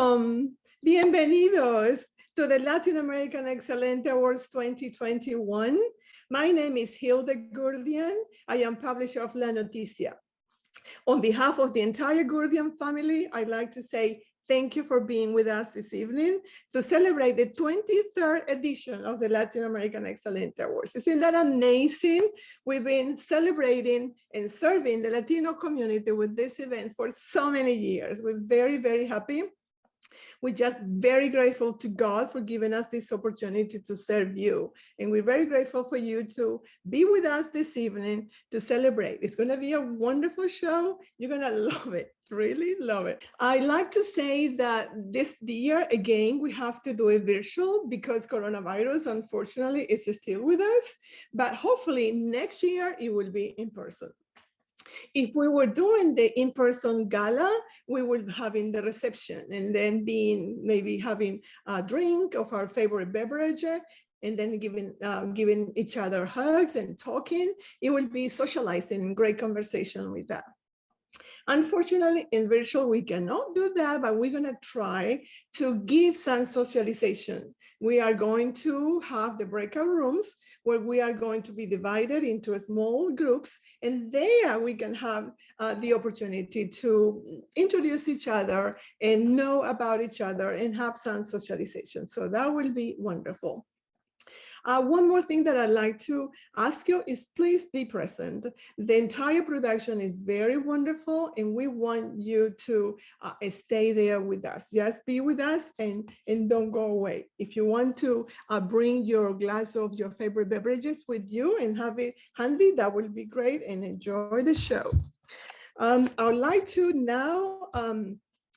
Welcome, bienvenidos to the Latin American Excelente Awards 2021. My name is Hilda Gurdian. I am publisher of La Noticia. On behalf of the entire Gurdian family, I'd like to say thank you for being with us this evening to celebrate the 23rd edition of the Latin American Excelente Awards. Isn't that amazing? We've been celebrating and serving the Latino community with this event for so many years. We're very, very happy. We're just very grateful to God for giving us this opportunity to serve you. And we're very grateful for you to be with us this evening to celebrate. It's going to be a wonderful show. You're going to love it, really love it. I like to say that this year, again, we have to do it virtual because coronavirus, unfortunately, is still with us. But hopefully next year, it will be in person. If we were doing the in-person gala, we would be having the reception and then maybe having a drink of our favorite beverage and then giving each other hugs and talking. It will be socializing, great conversation with that. Unfortunately, in virtual, we cannot do that, but we're going to try to give some socialization. We are going to have the breakout rooms where we are going to be divided into small groups, and there we can have the opportunity to introduce each other and know about each other and have some socialization. So that will be wonderful. One more thing that I'd like to ask you is please be present. The entire production is very wonderful and we want you to stay there with us. Just be with us and don't go away. If you want to bring your glass of your favorite beverages with you and have it handy, that will be great, and enjoy the show. I would like to now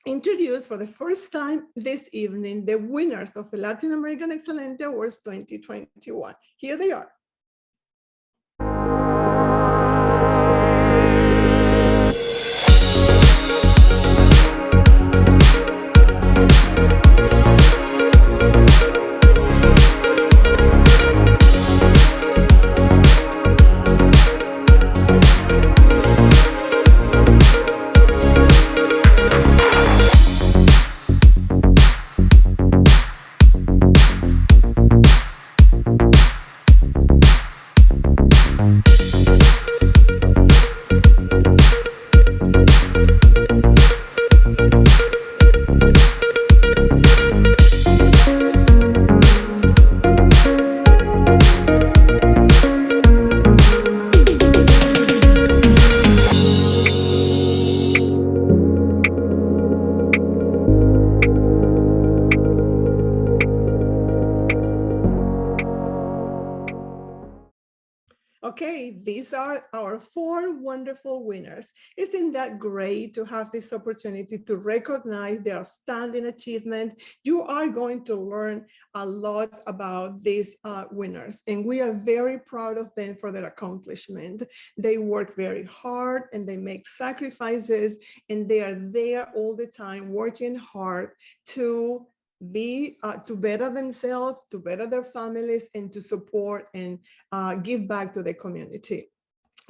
introduce for the first time this evening the winners of the Latin American Excelente Awards 2021. Here they are. Okay, these are our 4 wonderful winners. Isn't that great to have this opportunity to recognize their outstanding achievement? You are going to learn a lot about these winners, and we are very proud of them for their accomplishment. They work very hard and they make sacrifices, and they are there all the time working hard to better themselves, to better their families, and to support and give back to the community.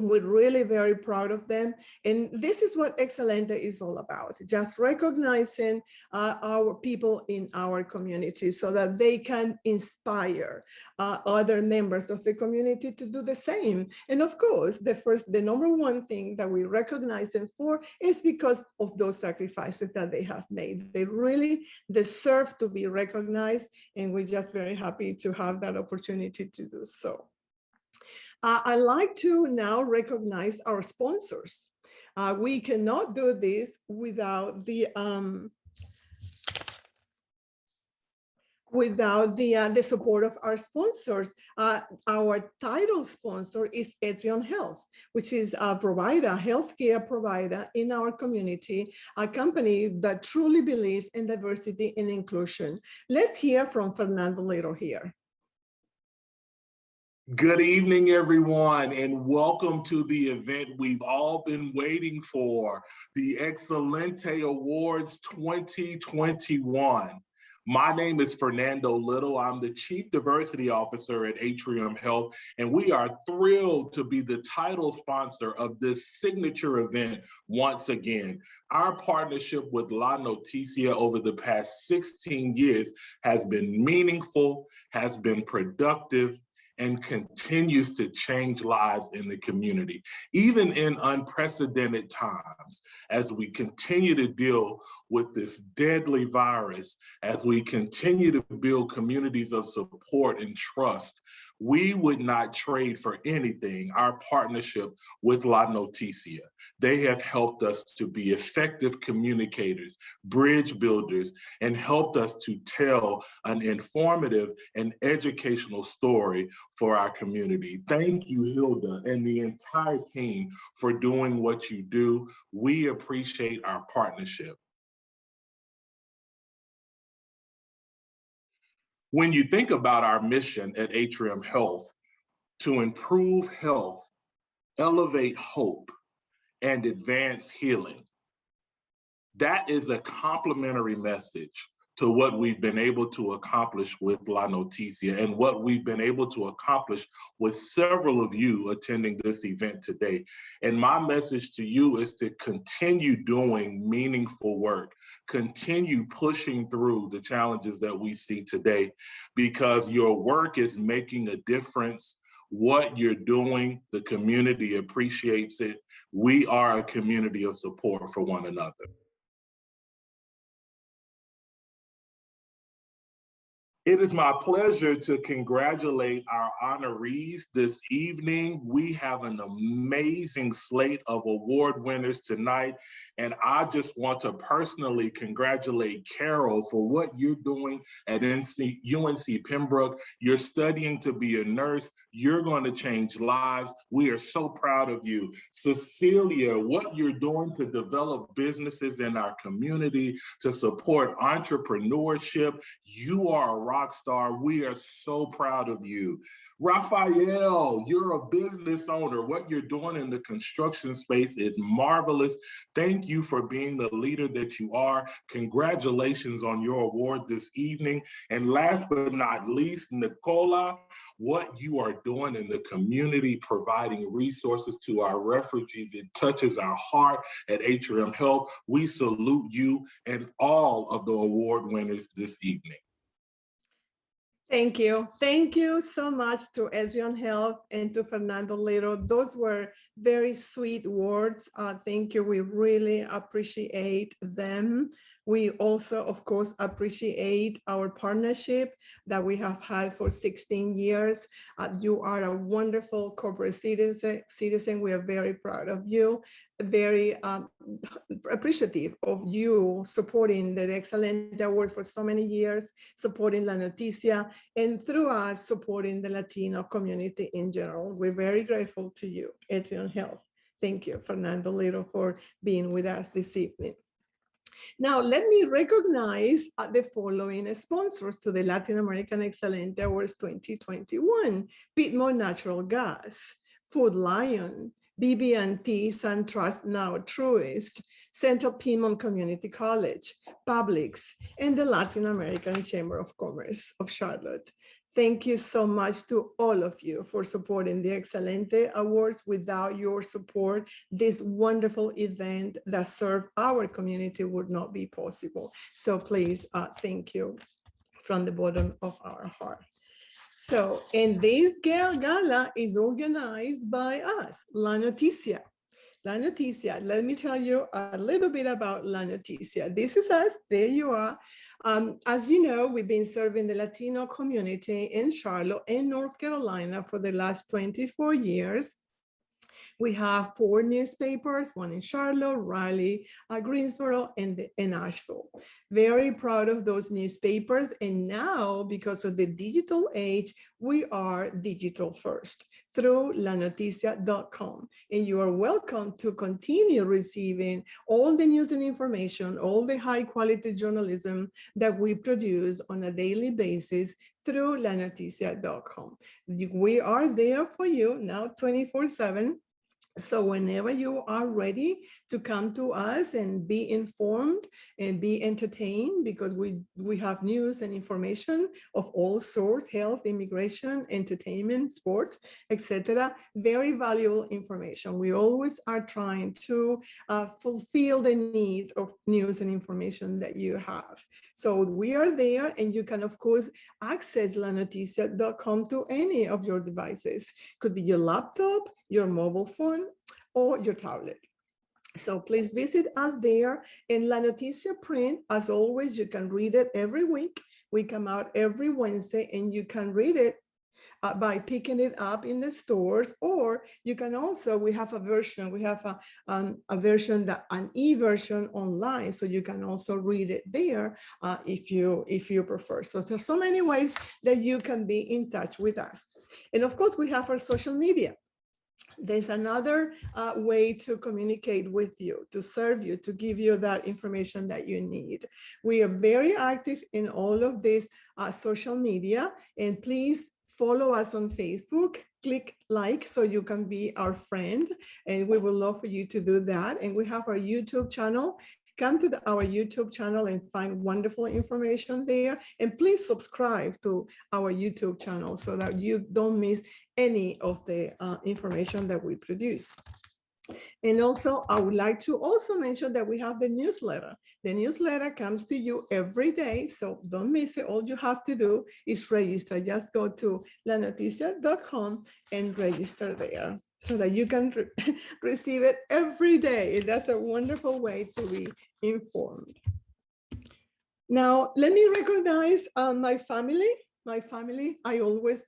We're really very proud of them. And this is what Excelente is all about, just recognizing our people in our community so that they can inspire other members of the community to do the same. And of course, the number one thing that we recognize them for is because of those sacrifices that they have made. They really deserve to be recognized, and we're just very happy to have that opportunity to do so. I'd like to now recognize our sponsors. We cannot do this without the support of our sponsors. Our title sponsor is Etrion Health, which is a provider, healthcare provider in our community, a company that truly believes in diversity and inclusion. Let's hear from Fernando Little here. Good evening, everyone, and welcome to the event we've all been waiting for, the Excelente Awards 2021. My name is Fernando Little. I'm the Chief Diversity Officer at Atrium Health, and we are thrilled to be the title sponsor of this signature event once again. Our partnership with La Noticia over the past 16 years has been meaningful, has been productive, and continues to change lives in the community, even in unprecedented times, as we continue to deal with this deadly virus, as we continue to build communities of support and trust. We would not trade for anything our partnership with La Noticia. They have helped us to be effective communicators, bridge builders, and helped us to tell an informative and educational story for our community. Thank you, Hilda, and the entire team for doing what you do. We appreciate our partnership. When you think about our mission at Atrium Health, to improve health, elevate hope, and advance healing, that is a complementary message to what we've been able to accomplish with La Noticia and what we've been able to accomplish with several of you attending this event today. And my message to you is to continue doing meaningful work, continue pushing through the challenges that we see today, because your work is making a difference. What you're doing, the community appreciates it. We are a community of support for one another. It is my pleasure to congratulate our honorees this evening. We have an amazing slate of award winners tonight, and I just want to personally congratulate Carol for what you're doing at UNC Pembroke. You're studying to be a nurse. You're going to change lives. We are so proud of you. Cecilia, what you're doing to develop businesses in our community, to support entrepreneurship, you are a rock star. We are so proud of you. Raphael, you're a business owner. What you're doing in the construction space is marvelous. Thank you for being the leader that you are. Congratulations on your award this evening. And last but not least, Nicola, what you are doing in the community, providing resources to our refugees, it touches our heart at Atrium Health. We salute you and all of the award winners this evening. Thank you. Thank you so much to Atrium Health and to Fernando Little. Those were very sweet words. Thank you. We really appreciate them. We also, of course, appreciate our partnership that we have had for 16 years. You are a wonderful corporate citizen. We are very proud of you, very appreciative of you supporting the Excelente Award for so many years, supporting La Noticia, and through us, supporting the Latino community in general. We're very grateful to you, Atrium Health. Thank you, Fernando Little, for being with us this evening. Now, let me recognize the following sponsors to the Latin American Excelente Awards 2021. Piedmont Natural Gas, Food Lion, BB&T SunTrust Now Truist, Central Piedmont Community College, Publix, and the Latin American Chamber of Commerce of Charlotte. Thank you so much to all of you for supporting the Excelente Awards. Without your support, this wonderful event that served our community would not be possible. So please, thank you from the bottom of our heart. So, and this gala is organized by us, La Noticia. La Noticia, let me tell you a little bit about La Noticia. This is us, there you are. As you know, we've been serving the Latino community in Charlotte and North Carolina for the last 24 years. We have 4 newspapers, one in Charlotte, Raleigh, Greensboro, and Asheville. Very proud of those newspapers. And now, because of the digital age, we are digital first through lanoticia.com. And you are welcome to continue receiving all the news and information, all the high quality journalism that we produce on a daily basis through lanoticia.com. We are there for you now 24/7. So whenever you are ready to come to us and be informed and be entertained, because we have news and information of all sorts, health, immigration, entertainment, sports, etc. Very valuable information. We always are trying to fulfill the need of news and information that you have. So we are there, and you can, of course, access lanoticia.com to any of your devices. Could be your laptop, your mobile phone, or your tablet. So please visit us there. In La Noticia print, as always, you can read it every week. We come out every Wednesday, and you can read it by picking it up in the stores, or you can also, we have a version, we have a version, an e-version online, so you can also read it there if you prefer. So there's so many ways that you can be in touch with us. And of course, we have our social media. There's another way to communicate with you, to serve you, to give you that information that you need. We are very active in all of this social media, and please follow us on Facebook, click like so you can be our friend, and we would love for you to do that. And we have our YouTube channel. Come to our YouTube channel and find wonderful information there. And please subscribe to our YouTube channel so that you don't miss any of the information that we produce. And also, I would like to also mention that we have the newsletter. The newsletter comes to you every day, so don't miss it. All you have to do is register. Just go to lanoticia.com and register there so that you can receive it every day. That's a wonderful way to be informed. Now, let me recognize my family. I always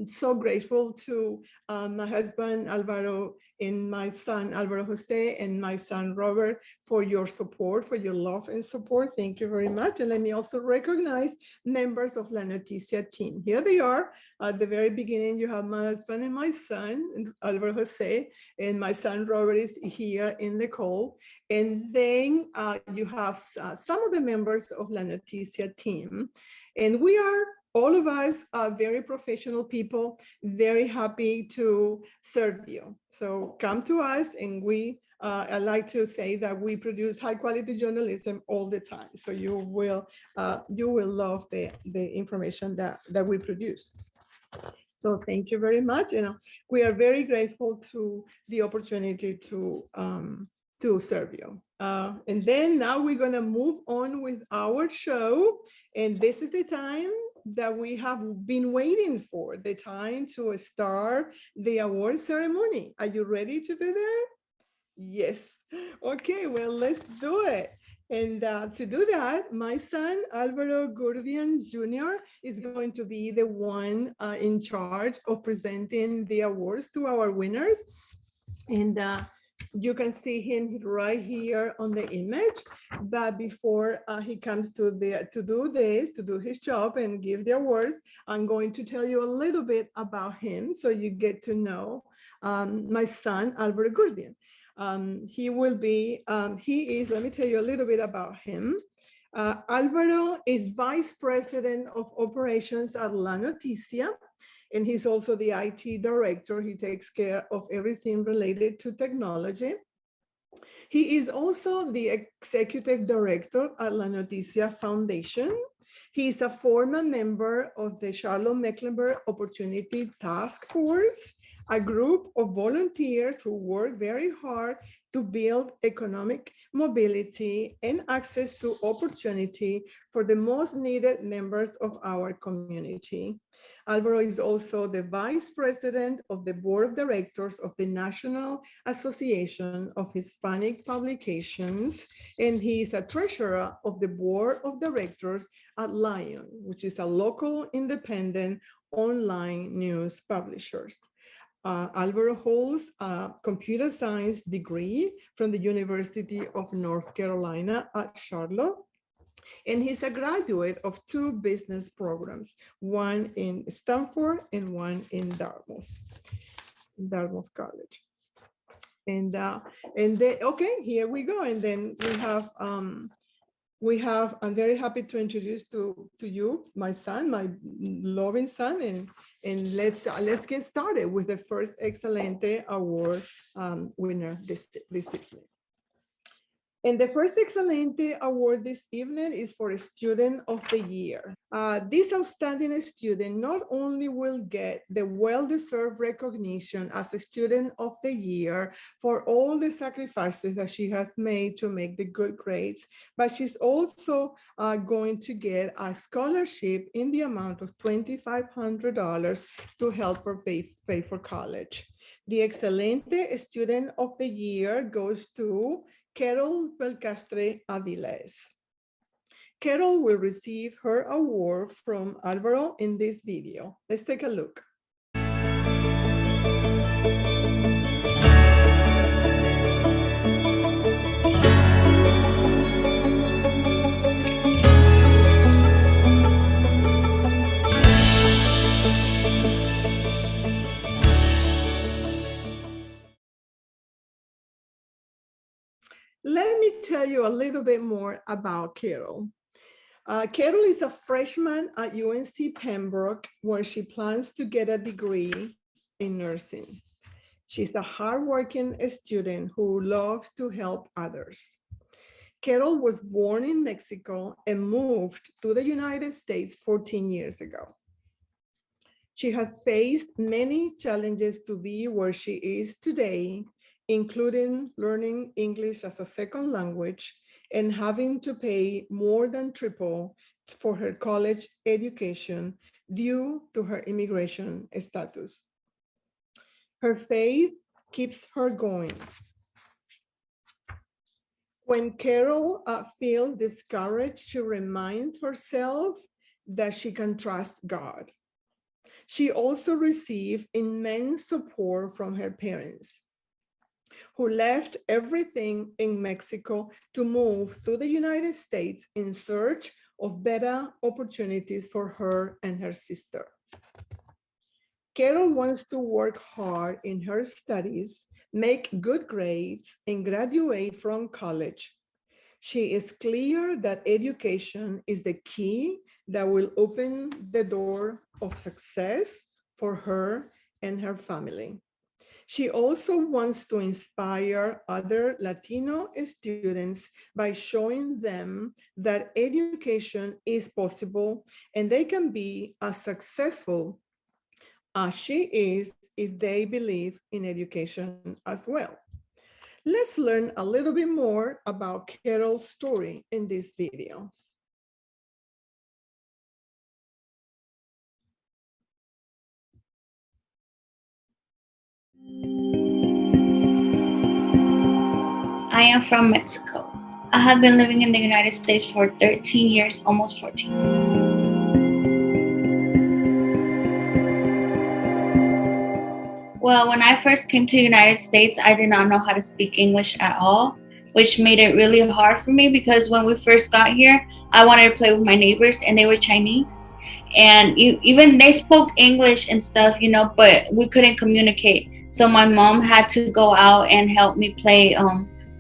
so grateful to my husband, Alvaro, and my son, Alvaro Jose, and my son, Robert, for your support, for your love and support. Thank you very much. And let me also recognize members of La Noticia team. Here they are. At the very beginning, you have my husband and my son, Alvaro Jose, and my son, Robert, is here in the call. And then you have some of the members of La Noticia team. And we are, all of us are very professional people, very happy to serve you. So come to us, and I like to say that we produce high quality journalism all the time. So you will love the information that we produce. So thank you very much. We are very grateful to the opportunity to serve you. And then now we're gonna move on with our show. And this is the time that we have been waiting for, the time to start the award ceremony. Are you ready to do that? Yes. Okay, well, let's do it. And to do that, my son, Alvaro Gurdian Jr., is going to be the one in charge of presenting the awards to our winners. And you can see him right here on the image, but before he comes to do his job and give the awards, I'm going to tell you a little bit about him so you get to know my son, Alvaro Gurdian. He is, let me tell you a little bit about him. Alvaro is Vice President of Operations at La Noticia, and he's also the IT director. He takes care of everything related to technology. He is also the executive director at La Noticia Foundation. He is a former member of the Charlotte-Mecklenburg Opportunity Task Force, a group of volunteers who work very hard to build economic mobility and access to opportunity for the most needed members of our community. Alvaro is also the Vice President of the Board of Directors of the National Association of Hispanic Publications, and he is a treasurer of the Board of Directors at Lion, which is a local independent online news publisher. Alvaro holds a computer science degree from the University of North Carolina at Charlotte. And he's a graduate of 2 business programs, one in Stanford and one in Dartmouth College. And then, okay, here we go. And then we have I'm very happy to introduce to you my son, my loving son, and let's get started with the first Excelente Award winner this evening. And the first Excelente Award this evening is for a Student of the Year. This outstanding student not only will get the well-deserved recognition as a Student of the Year for all the sacrifices that she has made to make the good grades, but she's also going to get a scholarship in the amount of $2,500 to help her pay for college. The Excelente Student of the Year goes to Carol Belcastre Aviles. Carol will receive her award from Alvaro in this video. Let's take a look. Let me tell you a little bit more about Carol. Carol is a freshman at UNC Pembroke, where she plans to get a degree in nursing. She's a hardworking student who loves to help others. Carol was born in Mexico and moved to the United States 14 years ago. She has faced many challenges to be where she is today, including learning English as a second language and having to pay more than triple for her college education due to her immigration status. Her faith keeps her going. When Carol feels discouraged, she reminds herself that she can trust God. She also received immense support from her parents, who left everything in Mexico to move to the United States in search of better opportunities for her and her sister. Carol wants to work hard in her studies, make good grades, and graduate from college. She is clear that education is the key that will open the door of success for her and her family. She also wants to inspire other Latino students by showing them that education is possible and they can be as successful as she is if they believe in education as well. Let's learn a little bit more about Carol's story in this video. I am from Mexico. I have been living in the United States for 13 years, almost 14. Well, when I first came to the United States, I did not know how to speak English at all, which made it really hard for me because when we first got here, I wanted to play with my neighbors and they were Chinese. And even they spoke English and stuff, you know, but we couldn't communicate. So my mom had to go out and help me play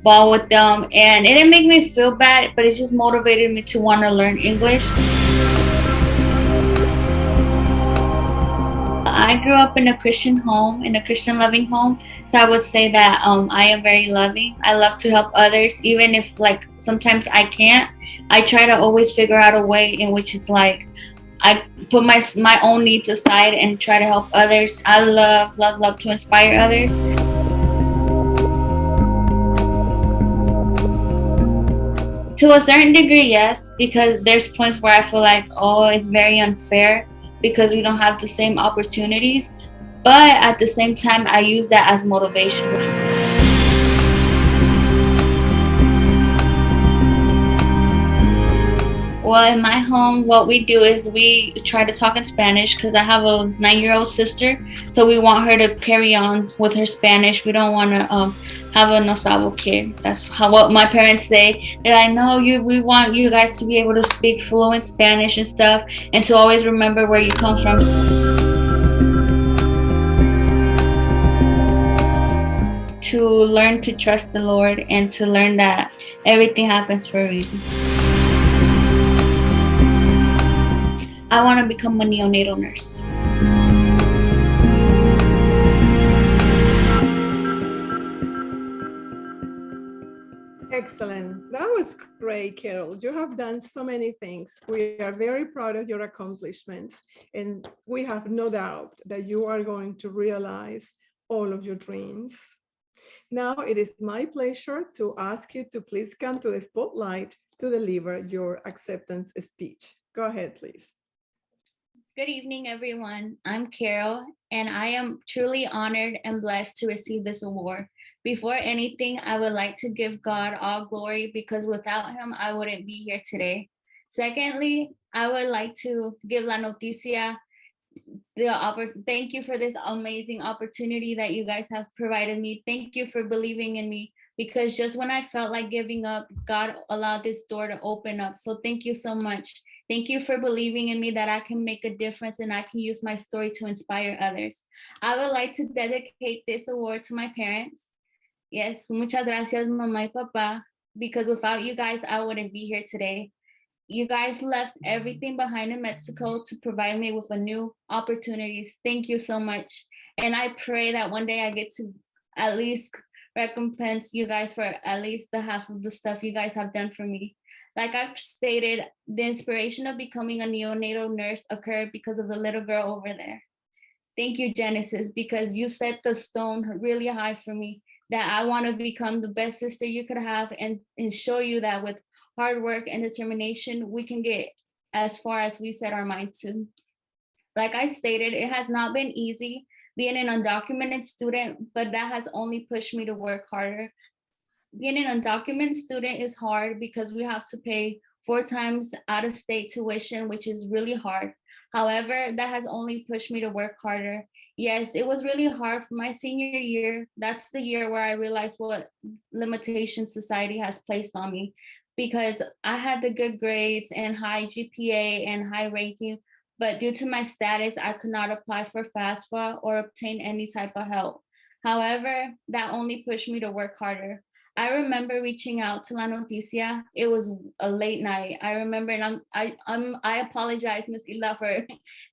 ball with them, and it didn't make me feel bad, but it just motivated me to want to learn English. I grew up in a Christian home, in a Christian loving home, so I would say that I am very loving. I love to help others, even if like sometimes I can't. I try to always figure out a way in which it's like I put my own needs aside and try to help others. I love to inspire others. To a certain degree, yes, because there's points where I feel like, oh, it's very unfair because we don't have the same opportunities. But at the same time, I use that as motivation. Well, in my home, what we do is we try to talk in Spanish because I have a 9-year-old sister. So we want her to carry on with her Spanish. We don't want to have a no sabo kid. That's what my parents say. They're like, no, we want you guys to be able to speak fluent Spanish and stuff and to always remember where you come from. To learn to trust the Lord and to learn that everything happens for a reason. I want to become a neonatal nurse. Excellent. That was great, Carol. You have done so many things. We are very proud of your accomplishments, and we have no doubt that you are going to realize all of your dreams. Now it is my pleasure to ask you to please come to the spotlight to deliver your acceptance speech. Go ahead, please. Good evening, everyone. I'm Carol, and I am truly honored and blessed to receive this award. Before anything, I would like to give God all glory because without him, I wouldn't be here today. Secondly, I would like to give La Noticia thank you for this amazing opportunity that you guys have provided me. Thank you for believing in me, because just when I felt like giving up, God allowed this door to open up. So thank you so much. Thank you for believing in me that I can make a difference and I can use my story to inspire others. I would like to dedicate this award to my parents. Yes, muchas gracias, mamá y papá, because without you guys, I wouldn't be here today. You guys left everything behind in Mexico to provide me with a new opportunities. Thank you so much. And I pray that one day I get to at least recompense you guys for at least the half of the stuff you guys have done for me. Like I've stated, the inspiration of becoming a neonatal nurse occurred because of the little girl over there. Thank you, Genesis, because you set the stone really high for me, that I want to become the best sister you could have and show you that with hard work and determination, we can get as far as we set our mind to. Like I stated, it has not been easy being an undocumented student, but that has only pushed me to work harder. Being an undocumented student is hard because we have to pay 4 times out of state tuition, which is really hard. However, that has only pushed me to work harder. Yes, it was really hard for my senior year. That's the year where I realized what limitations society has placed on me, because I had the good grades and high GPA and high ranking, but due to my status, I could not apply for FAFSA or obtain any type of help. However, that only pushed me to work harder. I remember reaching out to La Noticia. It was a late night. I remember, and I apologize, Miss Ila, for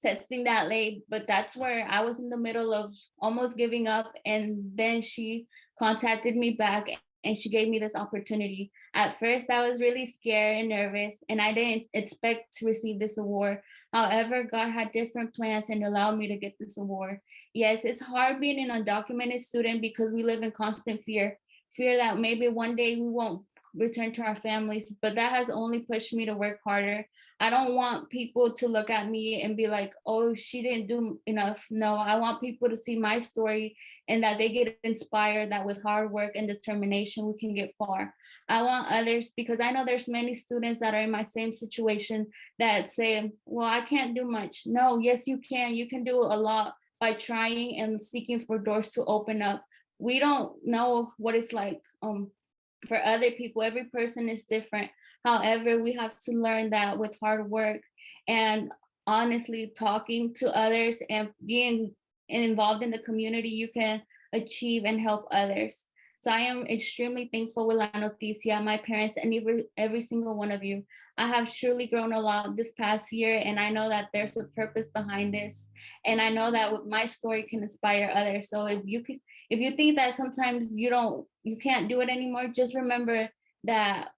texting that late, but that's where I was in the middle of almost giving up, and then she contacted me back and she gave me this opportunity. At first, I was really scared and nervous, and I didn't expect to receive this award. However, God had different plans and allowed me to get this award. Yes, it's hard being an undocumented student because we live in constant fear that maybe one day we won't return to our families, but that has only pushed me to work harder. I don't want people to look at me and be like, oh, she didn't do enough. No, I want people to see my story and that they get inspired that with hard work and determination, we can get far. I want others, because I know there's many students that are in my same situation that say, well, I can't do much. No, yes, you can. You can do a lot by trying and seeking for doors to open up. We don't know what it's like for other people. Every person is different. However, we have to learn that with hard work and honestly talking to others and being involved in the community, you can achieve and help others. So I am extremely thankful with La Noticia, my parents, and every single one of you. I have truly grown a lot this past year, and I know that there's a purpose behind this. And I know that my story can inspire others. So if you think that sometimes you can't do it anymore, just remember that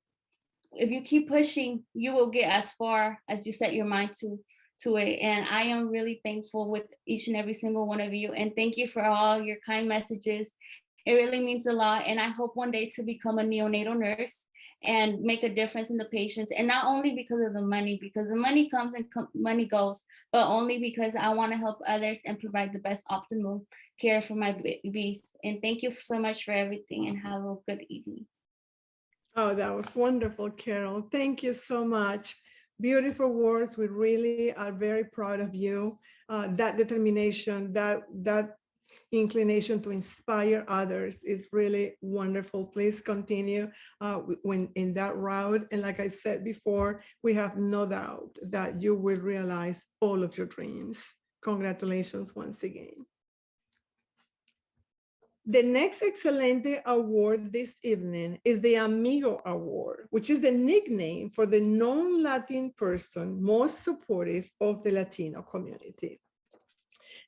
if you keep pushing, you will get as far as you set your mind to it. And I am really thankful with each and every single one of you. And thank you for all your kind messages. It really means a lot. And I hope one day to become a neonatal nurse and make a difference in the patients. And not only because of the money, because the money comes and money goes, but only because I want to help others and provide the best optimal care for my babies. And thank you so much for everything, and have a good evening. Oh, that was wonderful, Carol. Thank you so much. Beautiful words. We really are very proud of you. That determination, that inclination to inspire others is really wonderful. Please continue when in that route. And like I said before, we have no doubt that you will realize all of your dreams. Congratulations once again. The next Excelente award this evening is the Amigo Award, which is the nickname for the non-Latin person most supportive of the Latino community.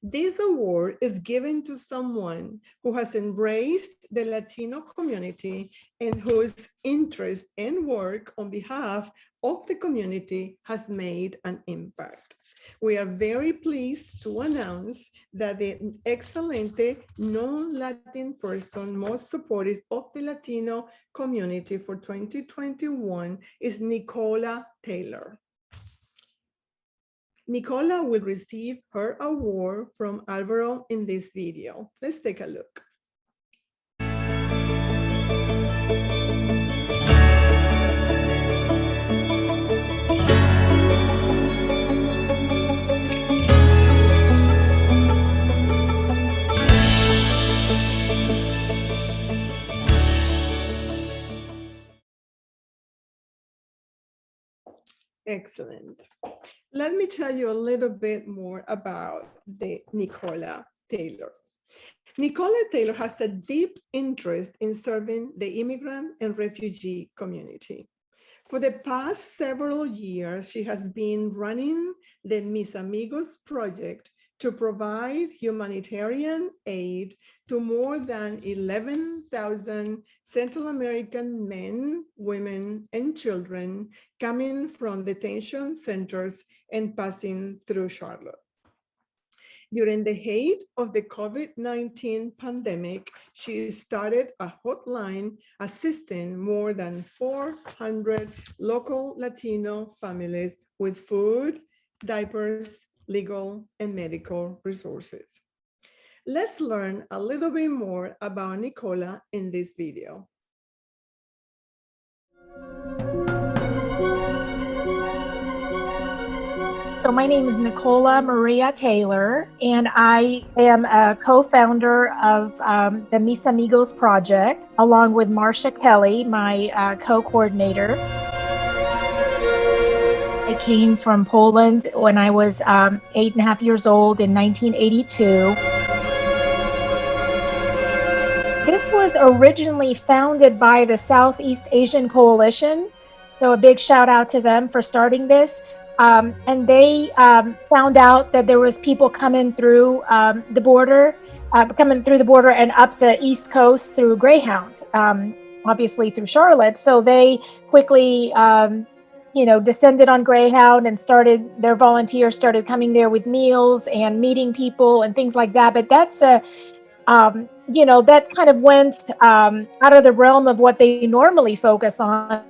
This award is given to someone who has embraced the Latino community and whose interest and work on behalf of the community has made an impact. We are very pleased to announce that the Excelente non-Latin person most supportive of the Latino community for 2021 is Nicola Taylor. Nicola will receive her award from Alvaro in this video. Let's take a look. Excellent. Let me tell you a little bit more about the Nicola Taylor. Nicola Taylor has a deep interest in serving the immigrant and refugee community. For the past several years, she has been running the Mis Amigos project to provide humanitarian aid to more than 11,000 Central American men, women, and children coming from detention centers and passing through Charlotte. During the height of the COVID-19 pandemic, she started a hotline assisting more than 400 local Latino families with food, diapers, legal, and medical resources. Let's learn a little bit more about Nicola in this video. So my name is Nicola Maria Taylor, and I am a co-founder of the Mis Amigos project, along with Marcia Kelly, my co-coordinator. I came from Poland when I was 8.5 years old in 1982. This was originally founded by the Southeast Asian Coalition, so a big shout out to them for starting this. And they found out that there was people coming through the border and up the East Coast through Greyhound, obviously through Charlotte. So they quickly, descended on Greyhound and their volunteers started coming there with meals and meeting people and things like that. But that's that kind of went out of the realm of what they normally focus on.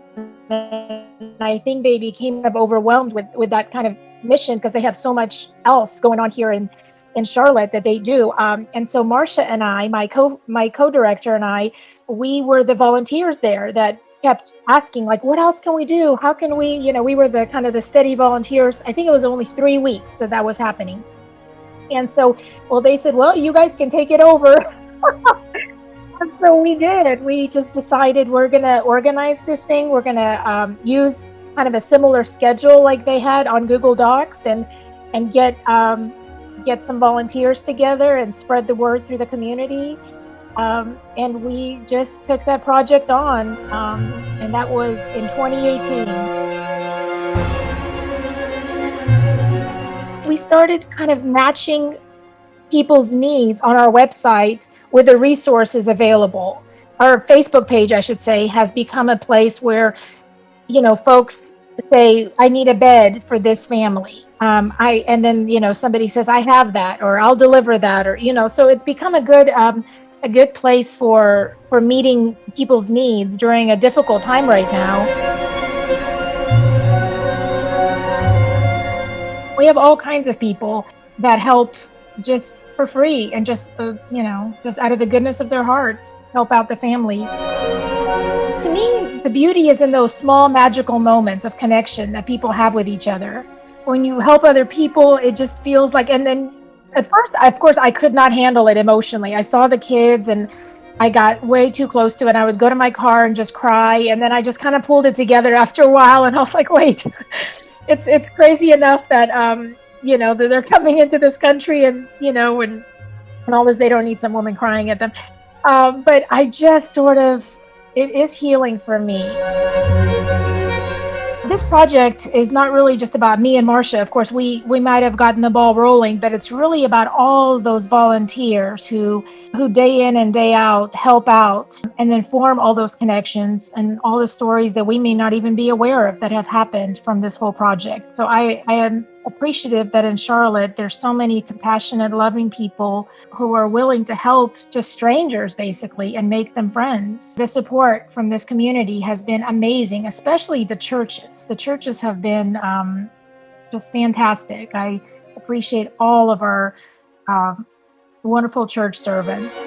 And I think they became kind of overwhelmed with that kind of mission because they have so much else going on here in Charlotte that they do. And so Marcia and I, my co-director and I, we were the volunteers there that kept asking, like, what else can we do? How can we, we were the kind of the steady volunteers. I think it was only 3 weeks that was happening. And so, they said, well, you guys can take it over. And so we did. We just decided we're going to organize this thing. We're going to use kind of a similar schedule like they had on Google Docs and get some volunteers together and spread the word through the community. And we just took that project on, and that was in 2018. We started kind of matching people's needs on our website with the resources available. Our Facebook page, I should say, has become a place where, folks say, I need a bed for this family. And then, somebody says, I have that, or I'll deliver that, or, so it's become a good place for meeting people's needs during a difficult time right now. We have all kinds of people that help just for free and just out of the goodness of their hearts, help out the families. To me, the beauty is in those small magical moments of connection that people have with each other. When you help other people, it just feels like, and then at first, of course, I could not handle it emotionally. I saw the kids and I got way too close to it. I would go to my car and just cry. And then I just kind of pulled it together after a while. And I was like, wait, it's crazy enough that, that they're coming into this country and, and all this, they don't need some woman crying at them. But I just sort of, it is healing for me. This project is not really just about me and Marcia. Of course, we might have gotten the ball rolling, but it's really about all those volunteers who day in and day out help out and then form all those connections and all the stories that we may not even be aware of that have happened from this whole project. So I am appreciative that in Charlotte, there's so many compassionate, loving people who are willing to help just strangers basically and make them friends. The support from this community has been amazing, especially the churches. The churches have been just fantastic. I appreciate all of our wonderful church servants.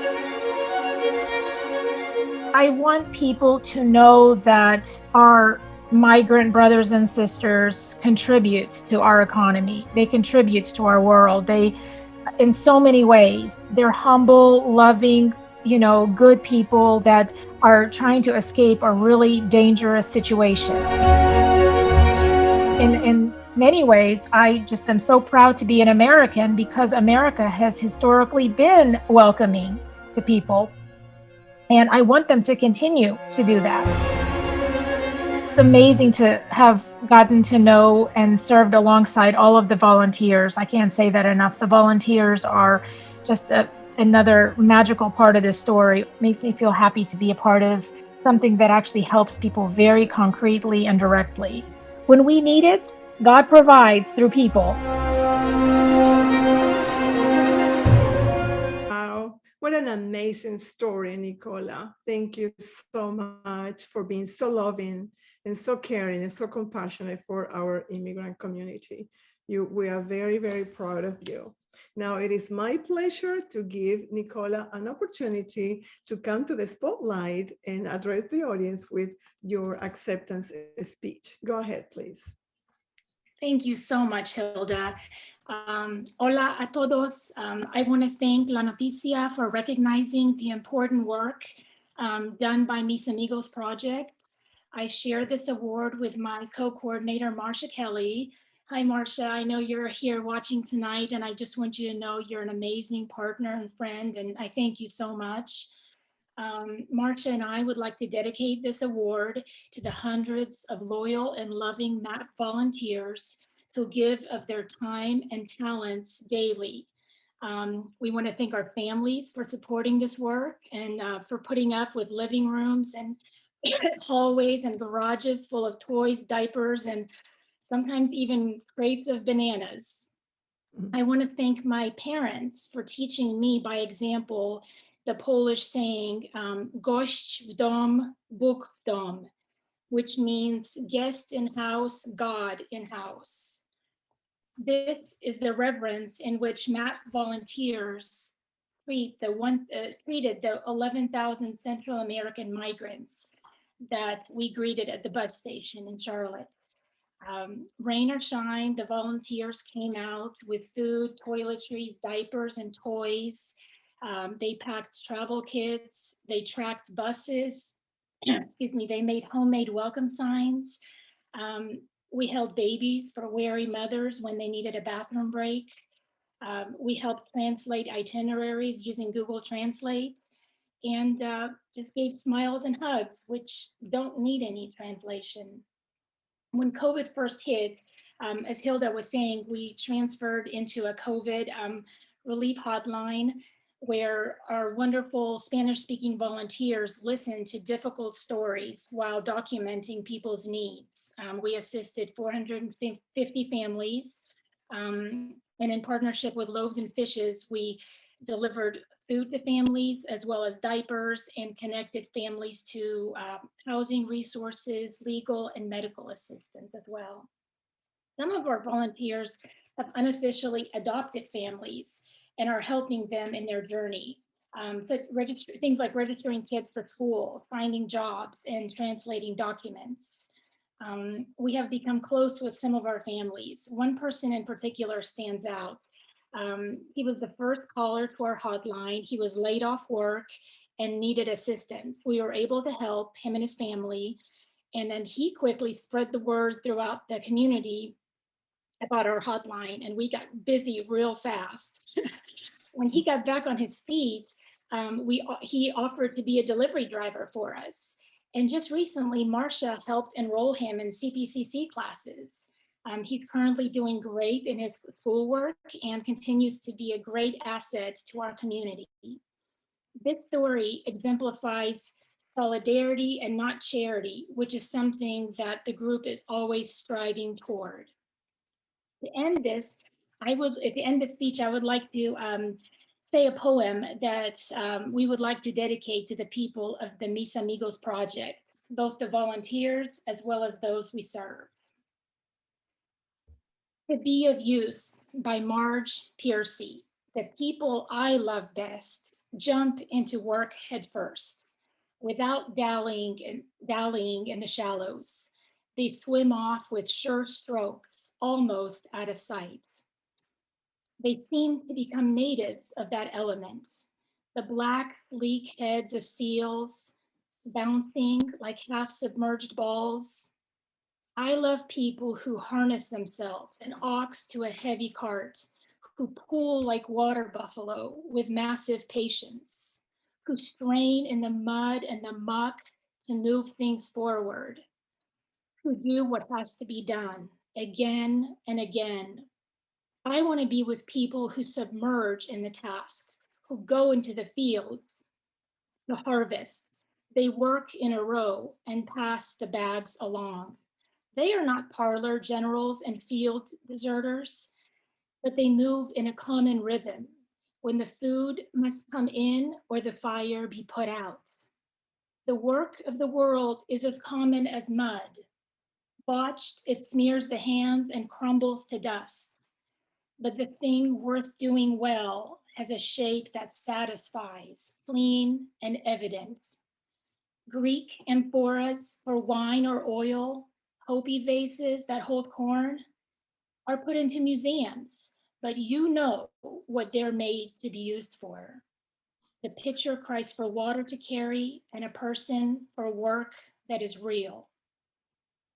I want people to know that our migrant brothers and sisters contribute to our economy. They contribute to our world. In so many ways, they're humble, loving, good people that are trying to escape a really dangerous situation. In many ways, I just am so proud to be an American because America has historically been welcoming to people. And I want them to continue to do that. It's amazing to have gotten to know and served alongside all of the volunteers. I can't say that enough. The volunteers are just another magical part of this story. It makes me feel happy to be a part of something that actually helps people very concretely and directly. When we need it, God provides through people. What an amazing story, Nicola. Thank you so much for being so loving and so caring and so compassionate for our immigrant community. We are very, very proud of you. Now, it is my pleasure to give Nicola an opportunity to come to the spotlight and address the audience with your acceptance speech. Go ahead, please. Thank you so much, Hilda. Hola a todos. I want to thank La Noticia for recognizing the important work done by Mis Amigos Project. I share this award with my co-coordinator, Marcia Kelly. Hi, Marcia. I know you're here watching tonight, and I just want you to know you're an amazing partner and friend, and I thank you so much. Marcia and I would like to dedicate this award to the hundreds of loyal and loving MAP volunteers who give of their time and talents daily. We want to thank our families for supporting this work and for putting up with living rooms and hallways and garages full of toys, diapers, and sometimes even crates of bananas. I want to thank my parents for teaching me by example the Polish saying, gość w dom, Bóg w dom, which means guest in house, God in house. This is the reverence in which MAP volunteers treated the 11,000 Central American migrants that we greeted at the bus station in Charlotte. Rain or shine, the volunteers came out with food, toiletries, diapers, and toys. They packed travel kits, they tracked buses, excuse me, they made homemade welcome signs. We held babies for weary mothers when they needed a bathroom break. We helped translate itineraries using Google Translate and just gave smiles and hugs, which don't need any translation. When COVID first hit, as Hilda was saying, we transferred into a COVID relief hotline where our wonderful Spanish-speaking volunteers listened to difficult stories while documenting people's needs. We assisted 450 families, and in partnership with Loaves and Fishes, we delivered food to families as well as diapers and connected families to housing resources, legal and medical assistance as well. Some of our volunteers have unofficially adopted families and are helping them in their journey. So things like registering kids for school, finding jobs, and translating documents. We have become close with some of our families. One person in particular stands out. He was the first caller to our hotline. He was laid off work and needed assistance. We were able to help him and his family. And then he quickly spread the word throughout the community about our hotline, and we got busy real fast. When he got back on his feet, he offered to be a delivery driver for us. And just recently, Marcia helped enroll him in CPCC classes. He's currently doing great in his schoolwork and continues to be a great asset to our community. This story exemplifies solidarity and not charity, which is something that the group is always striving toward. To end this, at the end of the speech, I would like to say a poem that we would like to dedicate to the people of the Mis Amigos project, both the volunteers as well as those we serve. To Be of Use by Marge Piercy. The people I love best jump into work headfirst without dallying in the shallows. They swim off with sure strokes, almost out of sight. They seem to become natives of that element. The black, sleek heads of seals bouncing like half-submerged balls. I love people who harness themselves, an ox to a heavy cart, who pull like water buffalo with massive patience, who strain in the mud and the muck to move things forward, who do what has to be done again and again. I want to be with people who submerge in the task, who go into the fields, the harvest. They work in a row and pass the bags along. They are not parlor generals and field deserters, but they move in a common rhythm when the food must come in or the fire be put out. The work of the world is as common as mud. Botched, it smears the hands and crumbles to dust. But the thing worth doing well has a shape that satisfies, clean and evident. Greek amphoras for wine or oil, Hopi vases that hold corn are put into museums, but you know what they're made to be used for. The pitcher cries for water to carry and a person for work that is real.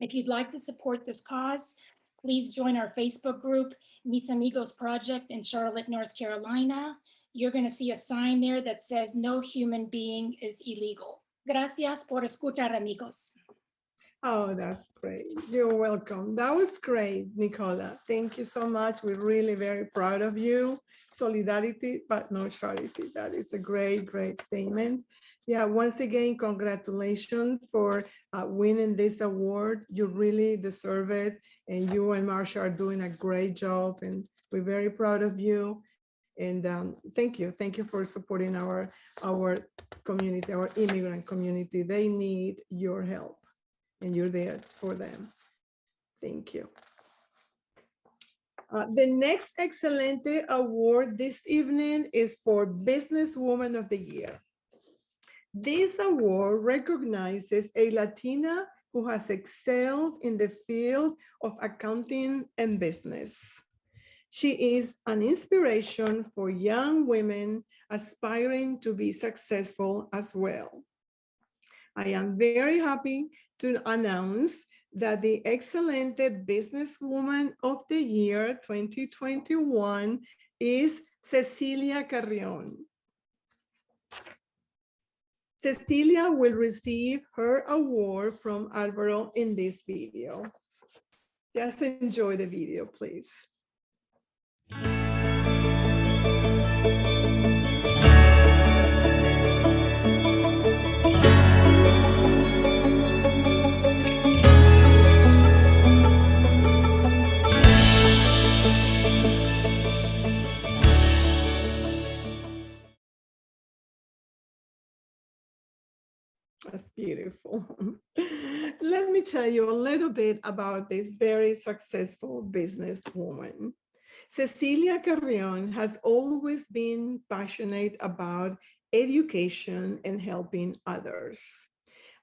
If you'd like to support this cause, please join our Facebook group, Mis Amigos Project in Charlotte, North Carolina. You're going to see a sign there that says no human being is illegal. Gracias por escuchar, amigos. Oh, that's great. You're welcome. That was great, Nicola. Thank you so much. We're really very proud of you. Solidarity, but no charity. That is a great, great statement. Yeah, once again, congratulations for winning this award. You really deserve it. And you and Marcia are doing a great job. And we're very proud of you. And thank you. Thank you for supporting our community, our immigrant community. They need your help. And you're there for them. Thank you. The next Excelente award this evening is for Businesswoman of the Year. This award recognizes a Latina who has excelled in the field of accounting and business. She is an inspiration for young women aspiring to be successful as well. I am very happy to announce that the Excelente Businesswoman of the Year 2021 is Cecilia Carrion. Cecilia will receive her award from Alvaro in this video. Just enjoy the video, please. That's beautiful. Let me tell you a little bit about this very successful businesswoman. Cecilia Carrion has always been passionate about education and helping others.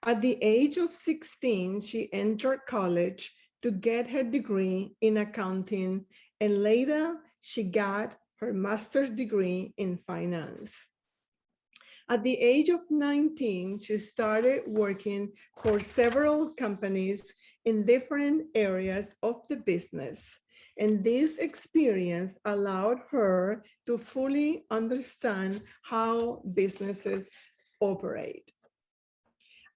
At the age of 16, she entered college to get her degree in accounting, and later she got her master's degree in finance. At the age of 19, she started working for several companies in different areas of the business. And this experience allowed her to fully understand how businesses operate.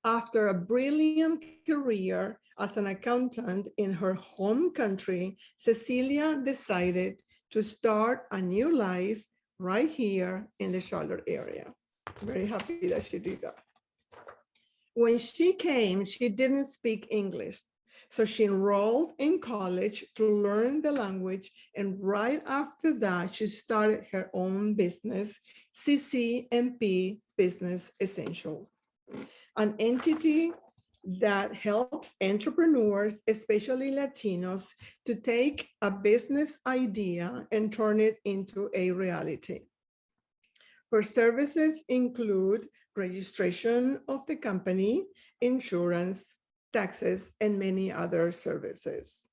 After a brilliant career as an accountant in her home country, Cecilia decided to start a new life right here in the Charlotte area. Very happy that she did that. When she came, she didn't speak English. So she enrolled in college to learn the language. And right after that, she started her own business, CCMP Business Essentials, an entity that helps entrepreneurs, especially Latinos, to take a business idea and turn it into a reality. Her services include registration of the company, insurance, taxes, and many other services.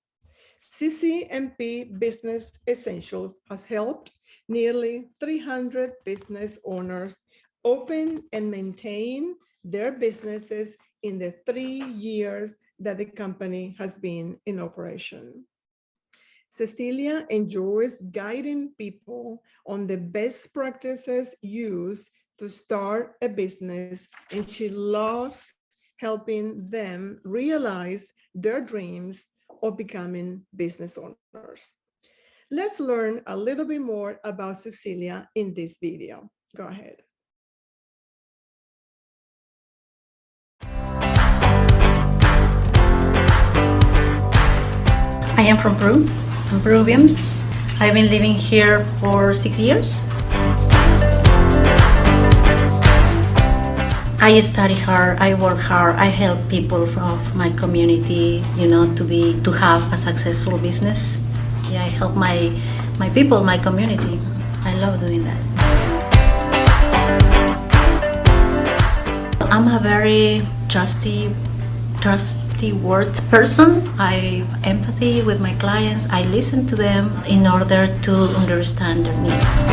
CCMP Business Essentials has helped nearly 300 business owners open and maintain their businesses in the 3 years that the company has been in operation. Cecilia enjoys guiding people on the best practices used to start a business, and she loves helping them realize their dreams of becoming business owners. Let's learn a little bit more about Cecilia in this video. Go ahead. I am from Peru. I'm Peruvian. I've been living here for 6 years. I study hard, I work hard, I help people from my community, to have a successful business. Yeah, I help my people, my community. I love doing that. I'm a very trustworthy person. I have empathy with my clients. I listen to them in order to understand their needs.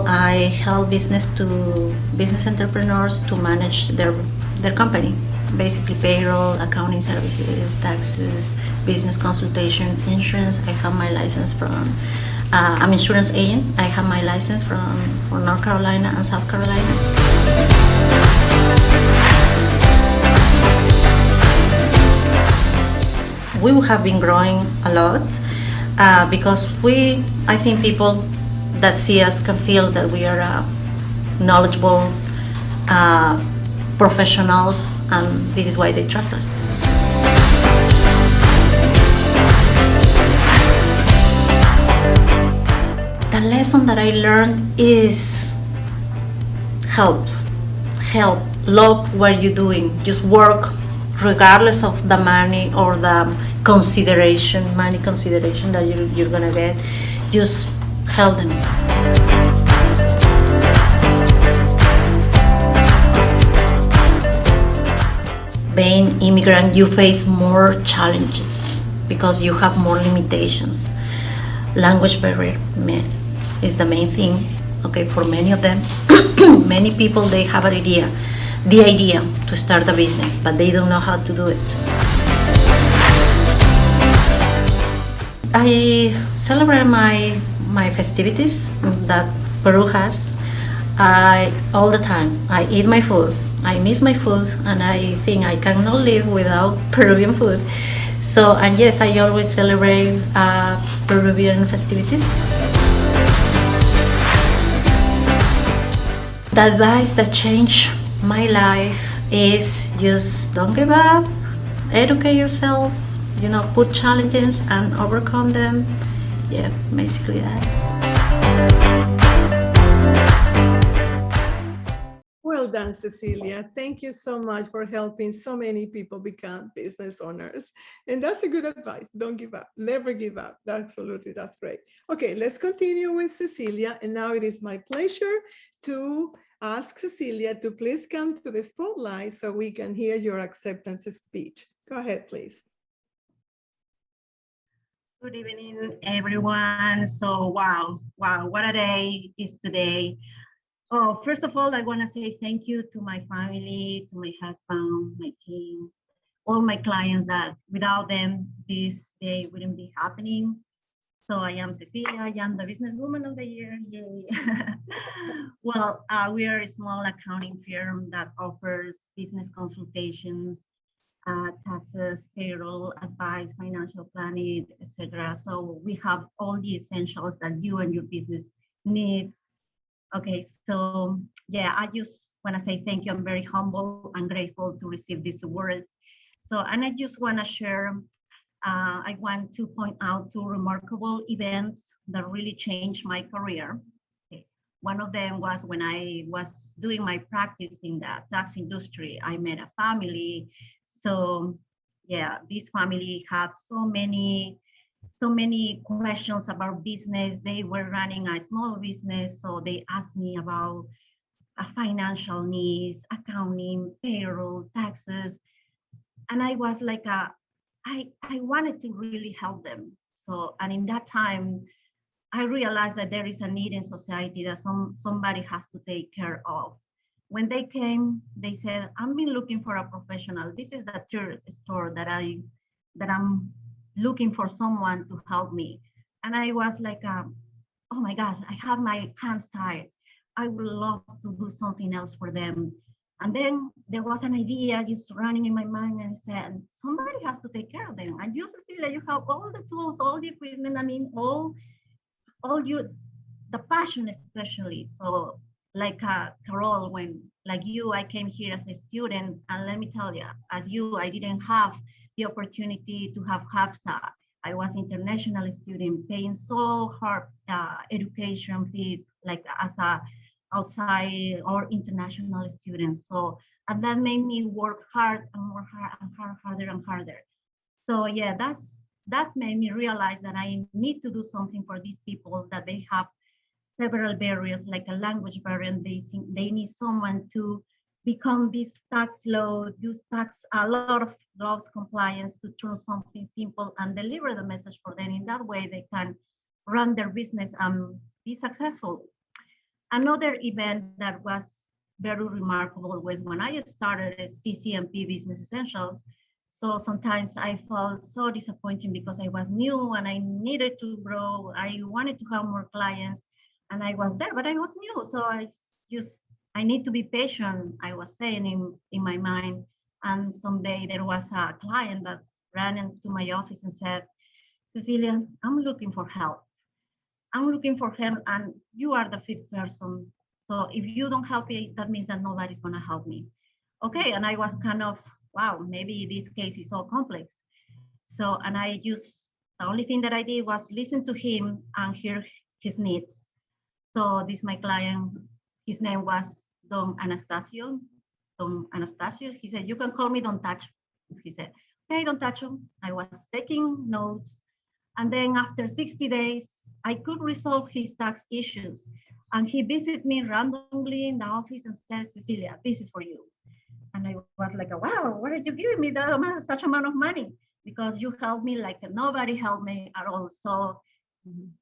I help business entrepreneurs to manage their company, basically payroll, accounting services, taxes, business consultation, insurance. I have my license from, I'm insurance agent. I have my license from North Carolina and South Carolina. We have been growing a lot because I think people that see us can feel that we are knowledgeable professionals, and this is why they trust us. The lesson that I learned is help, love what you're doing, just work regardless of the money or the money consideration that you're gonna get, just help them. Being immigrant, you face more challenges because you have more limitations. Language barrier is the main thing, okay, for many of them. Many people, they have the idea to start a business, but they don't know how to do it. I celebrate my festivities that Peru has all the time. I eat my food. I miss my food, and I think I cannot live without Peruvian food. So, and yes, I always celebrate Peruvian festivities. The advice that changed my life is just don't give up, educate yourself, put challenges and overcome them. Yeah, basically that. Well done, Cecilia. Thank you so much for helping so many people become business owners. And that's a good advice. Don't give up. Never give up. Absolutely. That's great. Okay, let's continue with Cecilia. And now it is my pleasure to ask Cecilia to please come to the spotlight so we can hear your acceptance speech. Go ahead, please. Good evening, everyone. So, wow, what a day is today. Oh, first of all, I want to say thank you to my family, to my husband, my team, all my clients that without them, this day wouldn't be happening. So I am Cecilia, I am the Businesswoman of the Year, yay. Well, we are a small accounting firm that offers business consultations, taxes, payroll, advice, financial planning, etc. So we have all the essentials that you and your business need. Okay, so yeah, I just want to say thank you. I'm very humble and grateful to receive this award. So, and I just want to share, I want to point out two remarkable events that really changed my career. Okay. One of them was when I was doing my practice in the tax industry. I met a family. So yeah, this family had so many questions about business. They were running a small business, so they asked me about financial needs, accounting, payroll, taxes, and I was like, I wanted to really help them. So, and in that time, I realized that there is a need in society that somebody has to take care of. When they came, they said, "I've been looking for a professional. This is the third store that I'm looking for someone to help me." And I was like, oh my gosh, I have my hands tied. I would love to do something else for them. And then there was an idea just running in my mind, and I said, somebody has to take care of them. And you, Cecilia, you have all the tools, all the equipment, I mean, all the passion especially. So like Carol, when like you, I came here as a student, and let me tell you, as you, I didn't have the opportunity to have HAFSA. I was international student paying so hard education fees, like as a outside or international students. So, and that made me work hard and more hard and harder and harder. So yeah, that made me realize that I need to do something for these people, that they have several barriers, like a language barrier, and they need someone to become this tax law, use tax, a lot of laws compliance to turn something simple and deliver the message for them. In that way, they can run their business and be successful. Another event that was very remarkable was when I started as CCMP Business Essentials. So sometimes I felt so disappointed because I was new and I needed to grow. I wanted to have more clients and I was there, but I was new. So I need to be patient, I was saying in my mind. And someday there was a client that ran into my office and said, "Cecilia, I'm looking for help. I'm looking for help, and you are the fifth person. So if you don't help me, that means that nobody's gonna help me." Okay, and I was kind of, wow, maybe this case is so complex. So, and the only thing that I did was listen to him and hear his needs. So this, my client, his name was Don Anastasio. He said, "You can call me Don Tacho." He said, "Okay, Don Tacho." I was taking notes. And then after 60 days, I could resolve his tax issues. And he visited me randomly in the office and said, "Cecilia, this is for you." And I was like, "Wow, what are you giving me that such amount of money?" Because you helped me like nobody helped me at all. So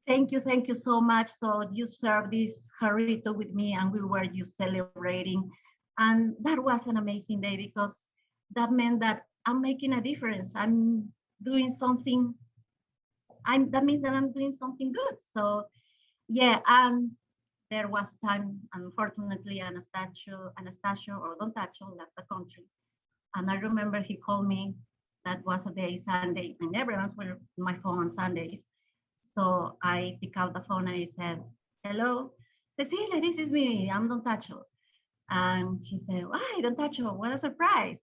thank you so much. So you served this jarrito with me and we were just celebrating. And that was an amazing day because that meant that I'm making a difference. I'm doing something, that means that I'm doing something good. So yeah, and there was time, unfortunately, Anastasio or Don Tacho left the country. And I remember he called me, that was a day, Sunday. I never answered my phone on Sundays. So I picked up the phone and I said, "Hello, Cecilia, this is me, I'm Don Tacho." And he said, "Why, Don Tacho, what a surprise."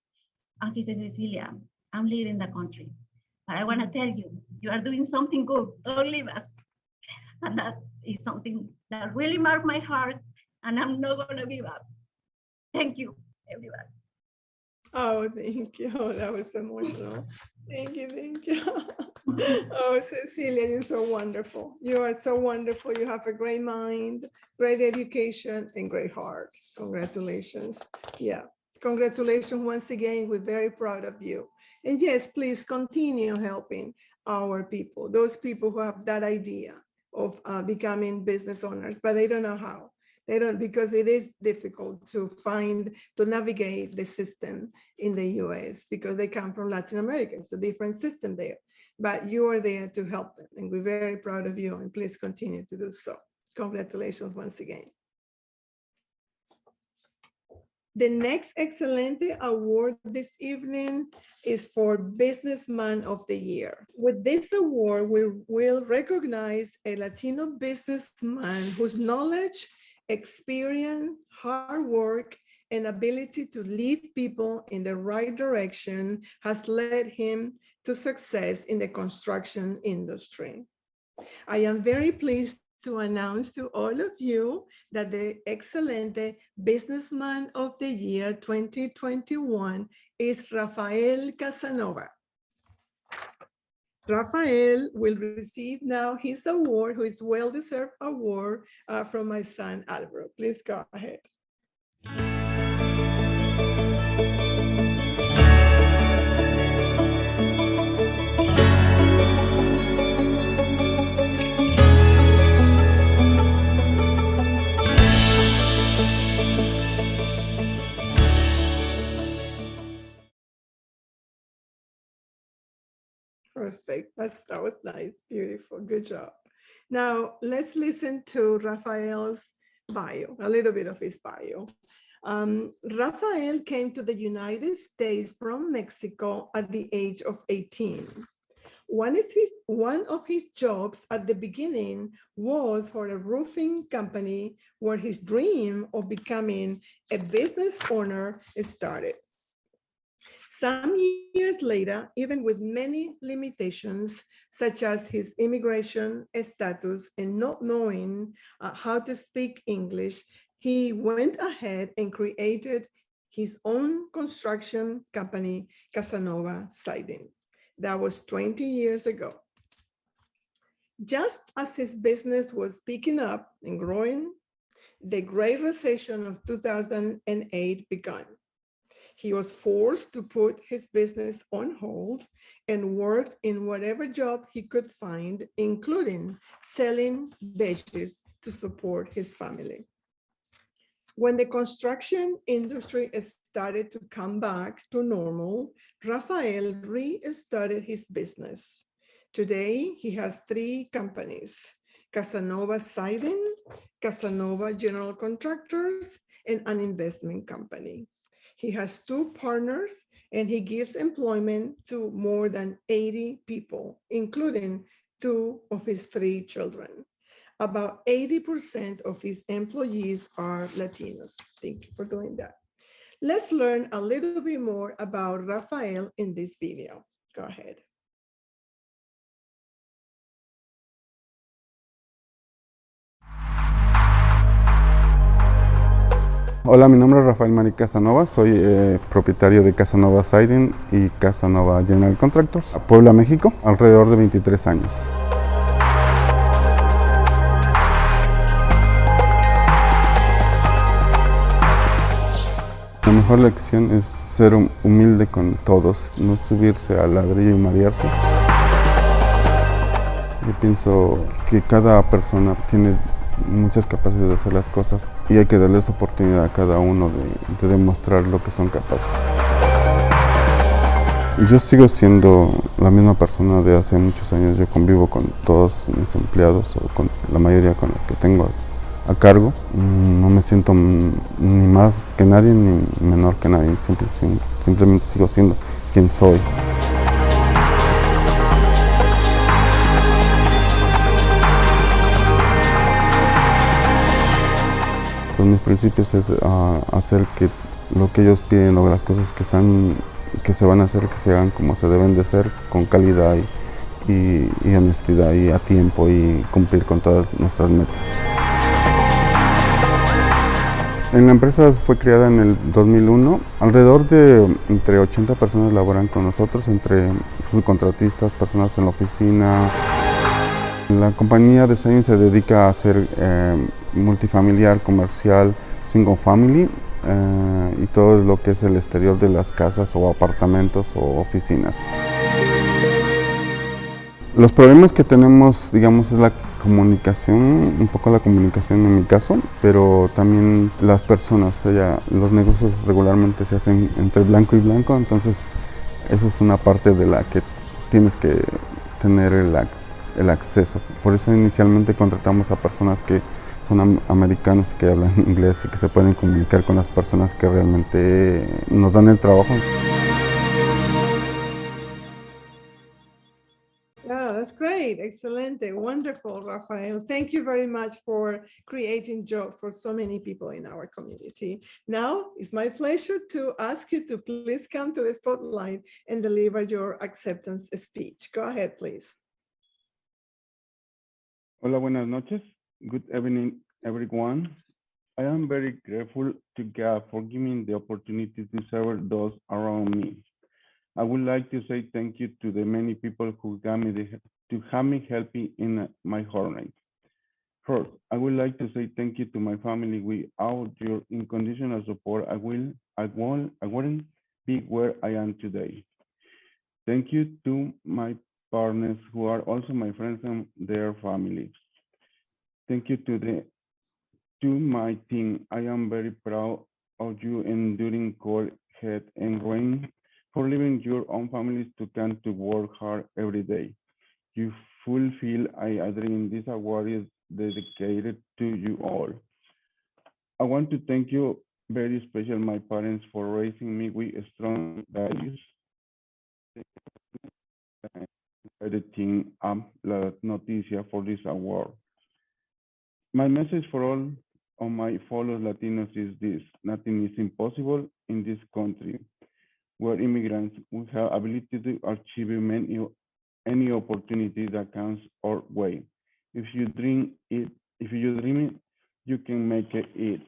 And he said, "Cecilia, I'm leaving the country, but I want to tell you, you are doing something good, don't leave us." And that is something that really marked my heart, and I'm not gonna give up. Thank you, everyone. Oh, thank you. Oh, that was emotional. Thank you. Oh, Cecilia, you're so wonderful. You are so wonderful. You have a great mind, great education, and great heart. Congratulations. Yeah, congratulations once again. We're very proud of you. And yes, please continue helping our people, those people who have that idea of becoming business owners, but they don't know how. They don't, because it is difficult to navigate the system in the US because they come from Latin America. It's a different system there, but you are there to help them. And we're very proud of you, and please continue to do so. Congratulations once again. The next Excelente award this evening is for Businessman of the Year. With this award, we will recognize a Latino businessman whose knowledge, experience, hard work, and ability to lead people in the right direction has led him to success in the construction industry. I am very pleased to announce to all of you that the Excelente Businessman of the Year 2021 is Rafael Casanova. Rafael will receive now his award, who is well-deserved award from my son, Alvaro. Please go ahead. Perfect. That was nice. Beautiful. Good job. Now, let's listen to Rafael's bio, a little bit of his bio. Rafael came to the United States from Mexico at the age of 18. One of his jobs at the beginning was for a roofing company where his dream of becoming a business owner started. Some years later, even with many limitations, such as his immigration status and not knowing how to speak English, he went ahead and created his own construction company, Casanova Siding. That was 20 years ago. Just as his business was picking up and growing, the Great Recession of 2008 began. He was forced to put his business on hold and worked in whatever job he could find, including selling veggies to support his family. When the construction industry started to come back to normal, Rafael restarted his business. Today, he has 3 companies: Casanova Siding, Casanova General Contractors, and an investment company. He has 2 partners, and he gives employment to more than 80 people, including 2 of his 3 children. About 80% of his employees are Latinos. Thank you for doing that. Let's learn a little bit more about Rafael in this video. Go ahead. Hola, mi nombre es Rafael Mari Casanova, soy propietario de Casanova Siding y Casanova General Contractors, Puebla, México, alrededor de 23 años. La mejor lección es ser humilde con todos, no subirse al ladrillo y marearse. Yo pienso que cada persona tiene muchas capacidades de hacer las cosas y hay que darles oportunidad a cada uno de demostrar lo que son capaces. Yo sigo siendo la misma persona de hace muchos años. Yo convivo con todos mis empleados o con la mayoría con la que tengo a cargo. No me siento ni más que nadie ni menor que nadie. Simplemente sigo siendo quien soy. Pues mis principios es hacer que lo que ellos piden o las cosas que se van a hacer, que se hagan como se deben de hacer, con calidad y honestidad y a tiempo y cumplir con todas nuestras metas. En la empresa fue creada en el 2001. Alrededor de entre 80 personas laboran con nosotros, entre subcontratistas, personas en la oficina. La compañía de Siding se dedica a hacer multifamiliar, comercial, single family y todo lo que es el exterior de las casas o apartamentos o oficinas. Los problemas que tenemos, digamos, es la comunicación, un poco la comunicación en mi caso, pero también las personas, o sea, los negocios regularmente se hacen entre blanco y blanco, entonces esa es una parte de la que tienes que tener el acceso. Por eso inicialmente contratamos a personas que son americanos, que hablan inglés y que se pueden comunicar con las personas que realmente nos dan el trabajo. Yeah, that's great. Excelente. Wonderful, Rafael. Thank you very much for creating jobs for so many people in our community. Now, it's my pleasure to ask you to please come to the spotlight and deliver your acceptance speech. Go ahead, please. Hola, buenas noches. Good evening, everyone. I am very grateful to God for giving the opportunity to serve those around me. I would like to say thank you to the many people who got me to have me helping in my journey. First, I would like to say thank you to my family. Without your unconditional support, I wouldn't be where I am today. Thank you to my partners who are also my friends and their families. Thank you to my team. I am very proud of you enduring cold, heat, and rain, for leaving your own families to come to work hard every day. You fulfill a dream. This award is dedicated to you all. I want to thank you very special my parents for raising me with strong values. Editing La Noticia for this award. My message for all of my fellow Latinos is this: nothing is impossible in this country. Where immigrants will have ability to achieve any opportunity that comes our way. If you dream it, you can make it.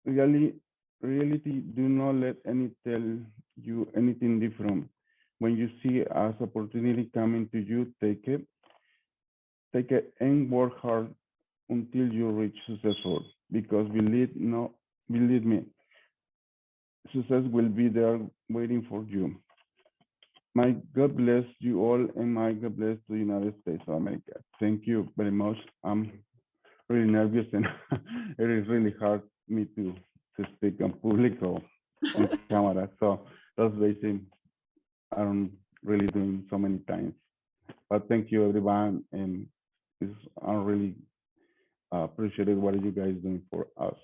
Reality do not let any tell you anything different. When you see as opportunity coming to you, take it and work hard until you reach successful. Because believe me, success will be there waiting for you. My God bless you all, and my God bless the United States of America. Thank you very much. I'm really nervous, and it is really hard me to speak in public or on camera. So that's basically I'm really doing so many times. But thank you, everyone, and I really appreciate what you guys doing for us.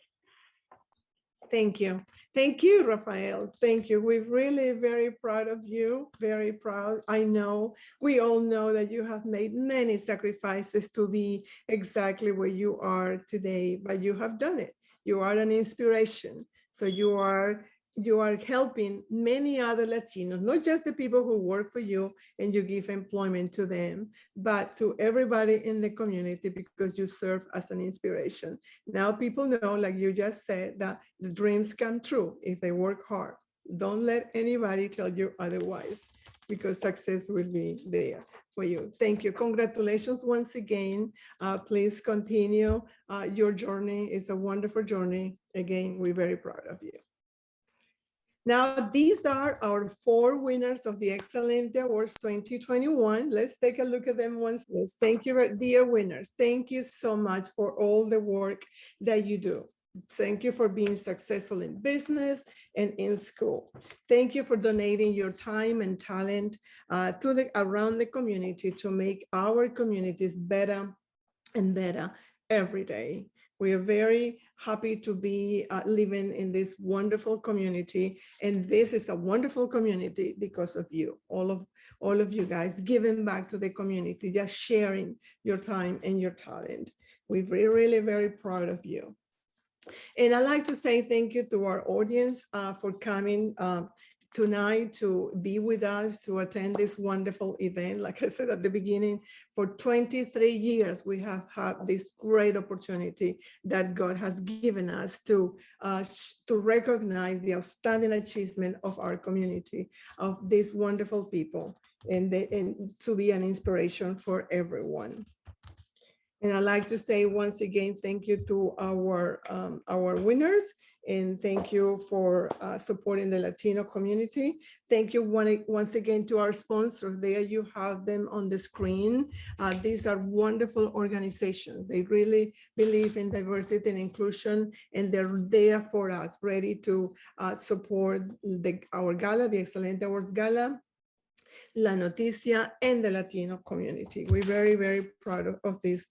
Thank you. Thank you, Rafael. Thank you. We're really very proud of you, very proud. I know, we all know that you have made many sacrifices to be exactly where you are today, but you have done it. You are an inspiration. So you are helping many other Latinos, not just the people who work for you and you give employment to them, but to everybody in the community, because you serve as an inspiration. Now people know, like you just said, that the dreams come true if they work hard. Don't let anybody tell you otherwise, because success will be there for you. Thank you. Congratulations once again. Please continue. Your journey is a wonderful journey. Again, we're very proud of you. Now, these are our 4 winners of the Excelente Awards 2021. Let's take a look at them once. Thank you, dear winners. Thank you so much for all the work that you do. Thank you for being successful in business and in school. Thank you for donating your time and talent around the community to make our communities better and better every day. We are very happy to be living in this wonderful community, and this is a wonderful community because of you, all of you guys giving back to the community, just sharing your time and your talent. We're really very proud of you. And I'd like to say thank you to our audience for coming tonight to be with us, to attend this wonderful event. Like I said at the beginning, for 23 years, we have had this great opportunity that God has given us to recognize the outstanding achievement of our community, of these wonderful people, and to be an inspiration for everyone. And I'd like to say once again, thank you to our winners. and thank you for supporting the Latino community. Thank you once again to our sponsors. There you have them on the screen. These are wonderful organizations. They really believe in diversity and inclusion, and they're there for us, ready to support our gala, the Excelente Awards Gala, La Noticia, and the Latino community. We're very, very proud of these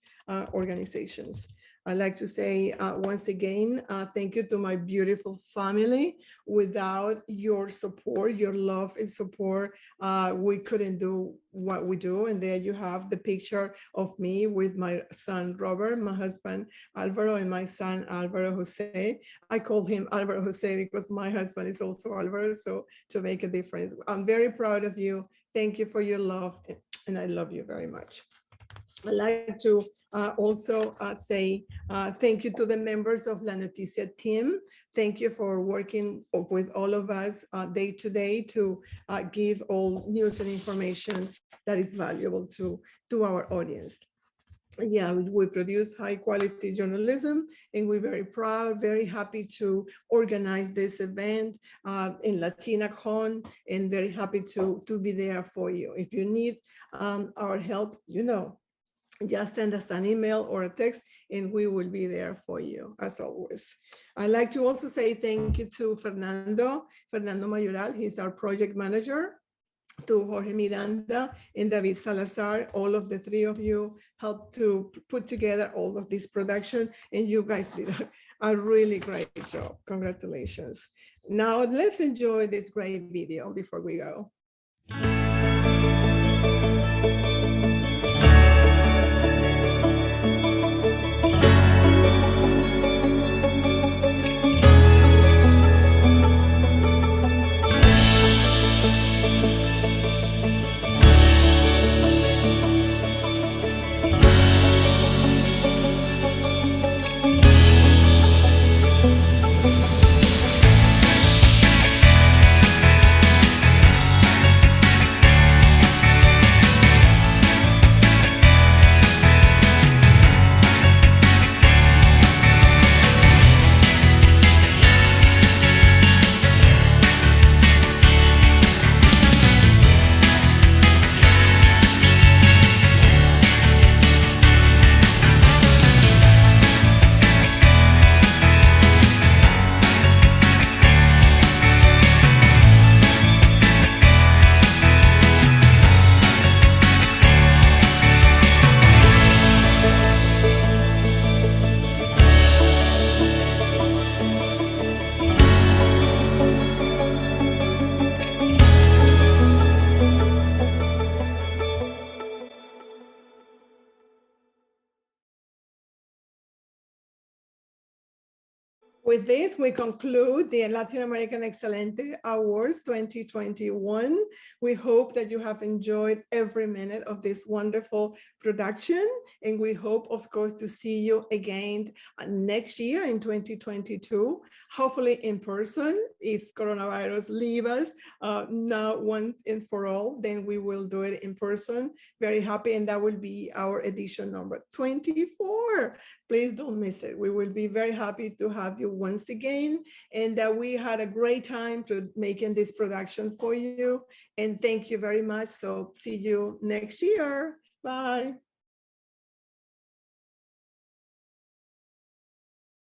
organizations. I'd like to say once again, thank you to my beautiful family. Without your support, your love and support, we couldn't do what we do. And there you have the picture of me with my son, Robert, my husband, Alvaro, and my son, Alvaro Jose. I call him Alvaro Jose because my husband is also Alvaro, so to make a difference. I'm very proud of you. Thank you for your love, and I love you very much. I'd like to also say thank you to the members of La Noticia team. Thank you for working with all of us day to day to give all news and information that is valuable to our audience. Yeah, we produce high quality journalism, and we're very proud, very happy to organize this event in LatinaCon, and very happy to be there for you. If you need our help, just send us an email or a text, and we will be there for you, as always. I'd like to also say thank you to Fernando Mayoral. He's our project manager, to Jorge Miranda and David Salazar. All of the three of you helped to put together all of this production, and you guys did a really great job. Congratulations. Now let's enjoy this great video before we go. With this, we conclude the Latin American Excelente Awards 2021. We hope that you have enjoyed every minute of this wonderful production, and we hope, of course, to see you again next year in 2022, hopefully in person. If coronavirus leave us now once and for all, then we will do it in person. Very happy, and that will be our edition number 24. Please don't miss it. We will be very happy to have you once again, and that we had a great time to making this production for you. And thank you very much. So see you next year. Bye.